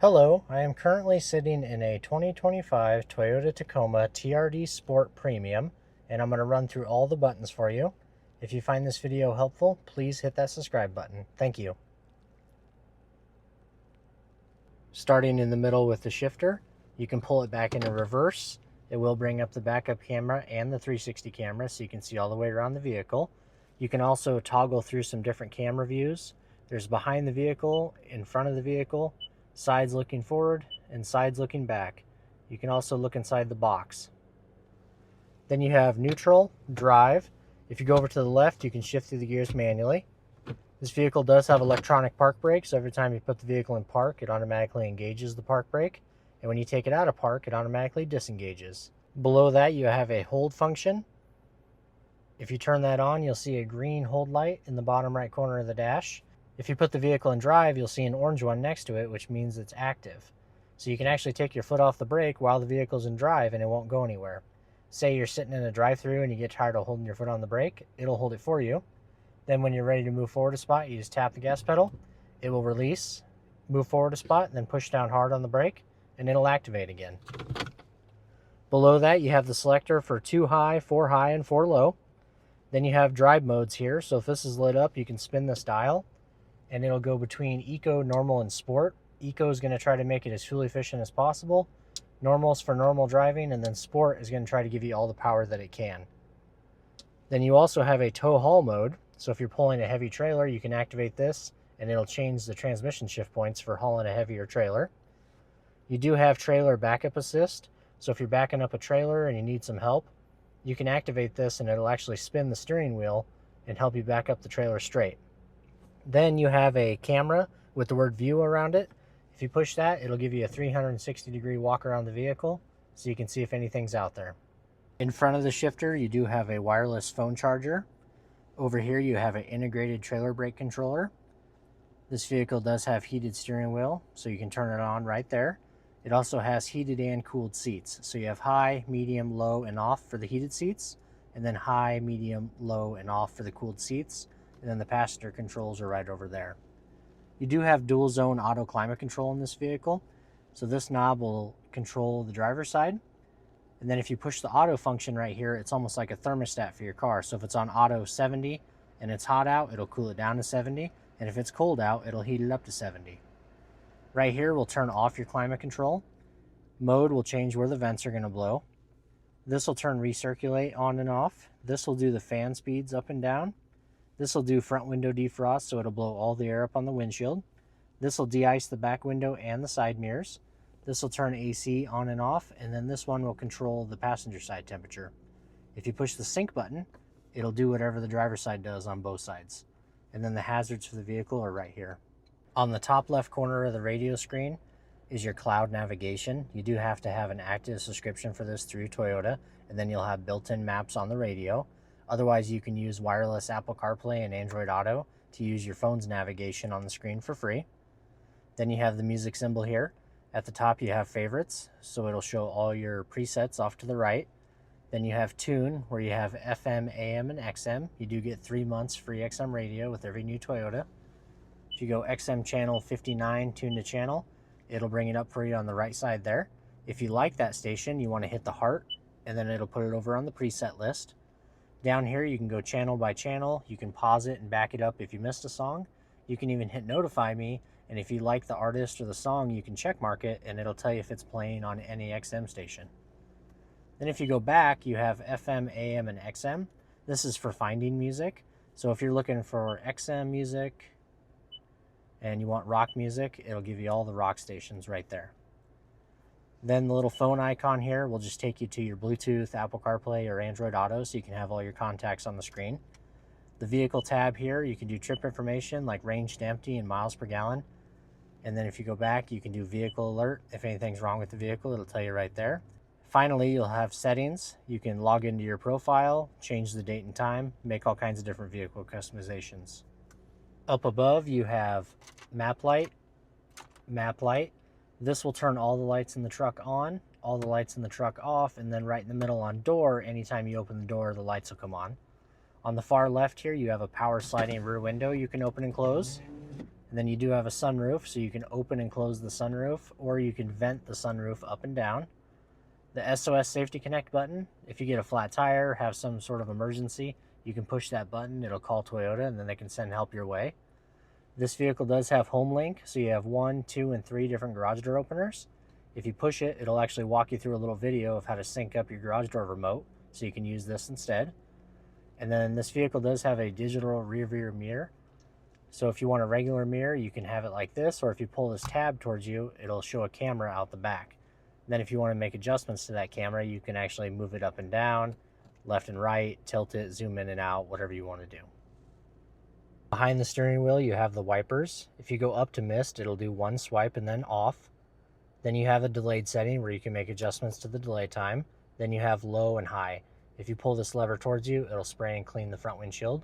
Hello, I am currently sitting in a 2025 Toyota Tacoma TRD Sport Premium, and I'm going to run through all the buttons for you. If you find this video helpful, please hit that subscribe button. Thank you. Starting in the middle with the shifter, you can pull it back into reverse. It will bring up the backup camera and the 360 camera so you can see all the way around the vehicle. You can also toggle through some different camera views. There's behind the vehicle, in front of the vehicle, sides looking forward, and sides looking back. You can also look inside the box. Then you have neutral, drive. If you go over to the left, you can shift through the gears manually. This vehicle does have electronic park brake, so every time you put the vehicle in park, it automatically engages the park brake. And when you take it out of park, it automatically disengages. Below that, you have a hold function. If you turn that on, you'll see a green hold light in the bottom right corner of the dash. If you put the vehicle in drive, you'll see an orange one next to it, which means it's active. So you can actually take your foot off the brake while the vehicle's in drive and it won't go anywhere. Say you're sitting in a drive-thru and you get tired of holding your foot on the brake, it'll hold it for you. Then when you're ready to move forward a spot, you just tap the gas pedal, it will release, move forward a spot, and then push down hard on the brake, and it'll activate again. Below that, you have the selector for 2 high, 4 high, and 4 low. Then you have drive modes here, so if this is lit up, you can spin this dial, and it'll go between Eco, Normal, and Sport. Eco is going to try to make it as fuel efficient as possible. Normal is for normal driving, and then Sport is going to try to give you all the power that it can. Then you also have a tow haul mode, so if you're pulling a heavy trailer, you can activate this, and it'll change the transmission shift points for hauling a heavier trailer. You do have trailer backup assist, so if you're backing up a trailer and you need some help, you can activate this and it'll actually spin the steering wheel and help you back up the trailer straight. Then you have a camera with the word view around it. If you push that, it'll give you a 360-degree walk around the vehicle so you can see if anything's out there. In front of the shifter, you do have a wireless phone charger. Over here, you have an integrated trailer brake controller. This vehicle does have heated steering wheel, so you can turn it on right there. It also has heated and cooled seats. So you have high, medium, low, and off for the heated seats, and then high, medium, low, and off for the cooled seats. And then the passenger controls are right over there. You do have dual zone auto climate control in this vehicle. So this knob will control the driver's side. And then if you push the auto function right here, it's almost like a thermostat for your car. So if it's on auto 70 and it's hot out, it'll cool it down to 70. And if it's cold out, it'll heat it up to 70. Right here, we'll turn off your climate control. Mode will change where the vents are going to blow. This will turn recirculate on and off. This will do the fan speeds up and down. This will do front window defrost, so it'll blow all the air up on the windshield. This will de-ice the back window and the side mirrors. This will turn AC on and off, and then this one will control the passenger side temperature. If you push the sync button, it'll do whatever the driver's side does on both sides. And then the hazards for the vehicle are right here. On the top left corner of the radio screen is your cloud navigation. You do have to have an active subscription for this through Toyota, and then you'll have built-in maps on the radio. Otherwise, you can use wireless Apple CarPlay and Android Auto to use your phone's navigation on the screen for free. Then you have the music symbol here. At the top, you have favorites, so it'll show all your presets off to the right. Then you have tune, where you have FM, AM, and XM. You do get 3 months free XM radio with every new Toyota. If you go XM channel 59, tune to channel, it'll bring it up for you on the right side there. If you like that station, you want to hit the heart, and then it'll put it over on the preset list. Down here, you can go channel by channel. You can pause it and back it up if you missed a song. You can even hit notify me, and if you like the artist or the song, you can check mark it, and it'll tell you if it's playing on any XM station. Then if you go back, you have FM, AM, and XM. This is for finding music. So if you're looking for XM music and you want rock music, it'll give you all the rock stations right there. Then the little phone icon here will just take you to your Bluetooth, Apple CarPlay, or Android Auto, so you can have all your contacts on the screen. The vehicle tab here, you can do trip information like range to empty and miles per gallon. And then if you go back, you can do vehicle alert. If anything's wrong with the vehicle, it'll tell you right there. Finally, you'll have settings. You can log into your profile, change the date and time, make all kinds of different vehicle customizations. Up above, you have map light, map light. This will turn all the lights in the truck on, all the lights in the truck off, and then right in the middle on door, anytime you open the door, the lights will come on. On the far left here, you have a power sliding rear window you can open and close. And then you do have a sunroof, so you can open and close the sunroof, or you can vent the sunroof up and down. The SOS Safety Connect button, if you get a flat tire, have some sort of emergency, you can push that button, it'll call Toyota, and then they can send help your way. This vehicle does have home link, so you have 1, 2, and 3 different garage door openers. If you push it, it'll actually walk you through a little video of how to sync up your garage door remote, so you can use this instead. And then this vehicle does have a digital rear view mirror. So if you want a regular mirror, you can have it like this, or if you pull this tab towards you, it'll show a camera out the back. Then if you want to make adjustments to that camera, you can actually move it up and down, left and right, tilt it, zoom in and out, whatever you want to do. Behind the steering wheel, you have the wipers. If you go up to mist, it'll do 1 swipe and then off. Then you have a delayed setting where you can make adjustments to the delay time. Then you have low and high. If you pull this lever towards you, it'll spray and clean the front windshield.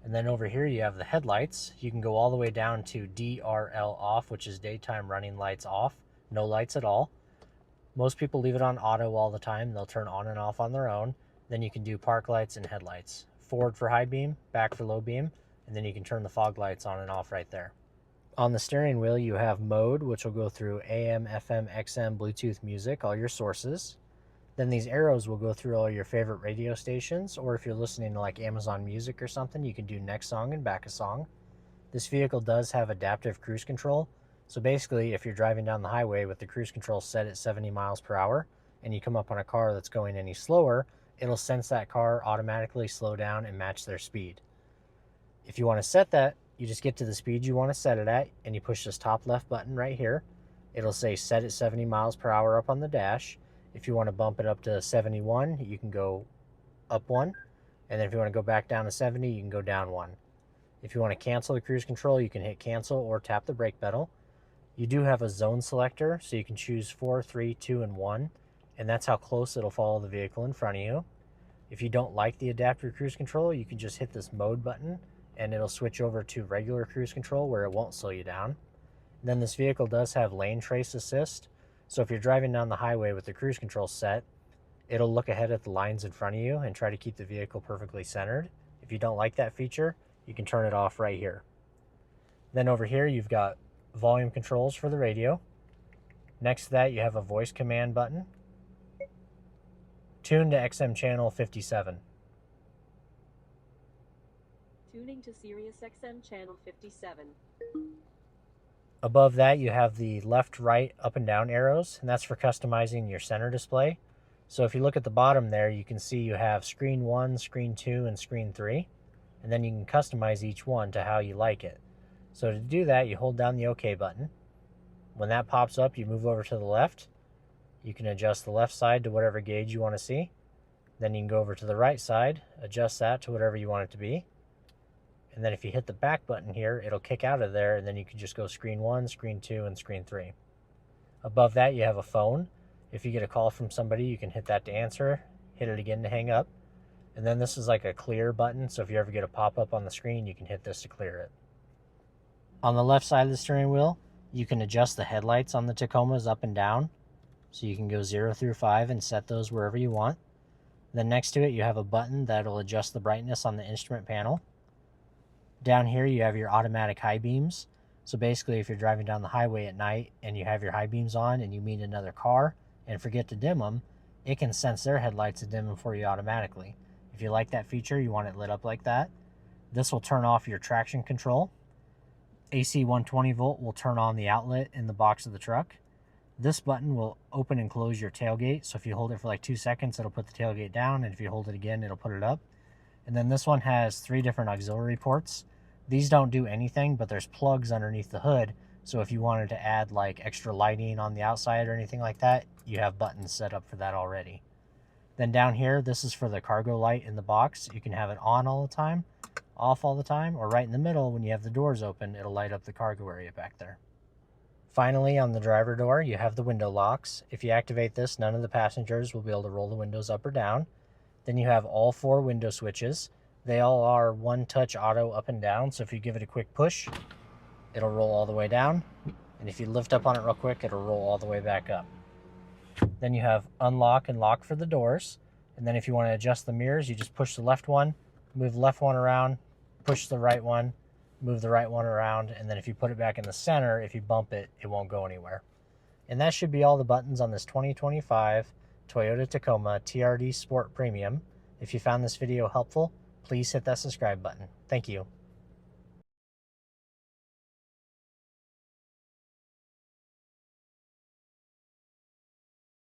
And then over here you have the headlights. You can go all the way down to DRL off, which is daytime running lights off. No lights at all. Most people leave it on auto all the time. They'll turn on and off on their own. Then you can do park lights and headlights. Forward for high beam, back for low beam, and then you can turn the fog lights on and off right there. On the steering wheel you have mode, which will go through AM, FM, XM, Bluetooth music, all your sources. Then these arrows will go through all your favorite radio stations, or if you're listening to like Amazon Music or something, you can do next song and back a song. This vehicle does have adaptive cruise control. So basically, if you're driving down the highway with the cruise control set at 70 miles per hour, and you come up on a car that's going any slower, it'll sense that car, automatically slow down and match their speed. If you want to set that, you just get to the speed you want to set it at, and you push this top left button right here. It'll say set at 70 miles per hour up on the dash. If you want to bump it up to 71, you can go up 1. And then if you want to go back down to 70, you can go down 1. If you want to cancel the cruise control, you can hit cancel or tap the brake pedal. You do have a zone selector, so you can choose 4, 3, 2, and 1. And that's how close it'll follow the vehicle in front of you. If you don't like the adaptive cruise control, you can just hit this mode button, and it'll switch over to regular cruise control where it won't slow you down. And then this vehicle does have lane trace assist. So if you're driving down the highway with the cruise control set, it'll look ahead at the lines in front of you and try to keep the vehicle perfectly centered. If you don't like that feature, you can turn it off right here. Then over here, you've got volume controls for the radio. Next to that, you have a voice command button. Tune to XM channel 57. Tuning to Sirius XM channel 57. Above that, you have the left, right, up and down arrows, and that's for customizing your center display. So if you look at the bottom there, you can see you have screen 1, screen 2, and screen 3. And then you can customize each one to how you like it. So to do that, you hold down the OK button. When that pops up, you move over to the left. You can adjust the left side to whatever gauge you want to see. Then you can go over to the right side, adjust that to whatever you want it to be. And then if you hit the back button here, it'll kick out of there, and then you can just go screen 1, screen 2, and screen 3. Above that, you have a phone. If you get a call from somebody, you can hit that to answer, hit it again to hang up. And then this is like a clear button, so if you ever get a pop-up on the screen, you can hit this to clear it. On the left side of the steering wheel, you can adjust the headlights on the Tacomas up and down. So you can go 0 through 5 and set those wherever you want. Then next to it, you have a button that'll adjust the brightness on the instrument panel. Down here, you have your automatic high beams. So basically, if you're driving down the highway at night and you have your high beams on and you meet another car and forget to dim them, it can sense their headlights and dim them for you automatically. If you like that feature, you want it lit up like that. This will turn off your traction control. AC 120 volt will turn on the outlet in the box of the truck. This button will open and close your tailgate. So if you hold it for like 2 seconds, it'll put the tailgate down. And if you hold it again, it'll put it up. And then this one has 3 different auxiliary ports. These don't do anything, but there's plugs underneath the hood. So if you wanted to add like extra lighting on the outside or anything like that, you have buttons set up for that already. Then down here, this is for the cargo light in the box. You can have it on all the time, off all the time, or right in the middle when you have the doors open, it'll light up the cargo area back there. Finally, on the driver door, you have the window locks. If you activate this, none of the passengers will be able to roll the windows up or down. Then you have all 4 window switches. They all are one-touch auto up and down, so if you give it a quick push, it'll roll all the way down. And if you lift up on it real quick, it'll roll all the way back up. Then you have unlock and lock for the doors. And then if you want to adjust the mirrors, you just push the left one, move the left one around, push the right one, move the right one around, and then if you put it back in the center, if you bump it, it won't go anywhere. And that should be all the buttons on this 2025 Toyota Tacoma TRD Sport Premium. If you found this video helpful, please hit that subscribe button. Thank you.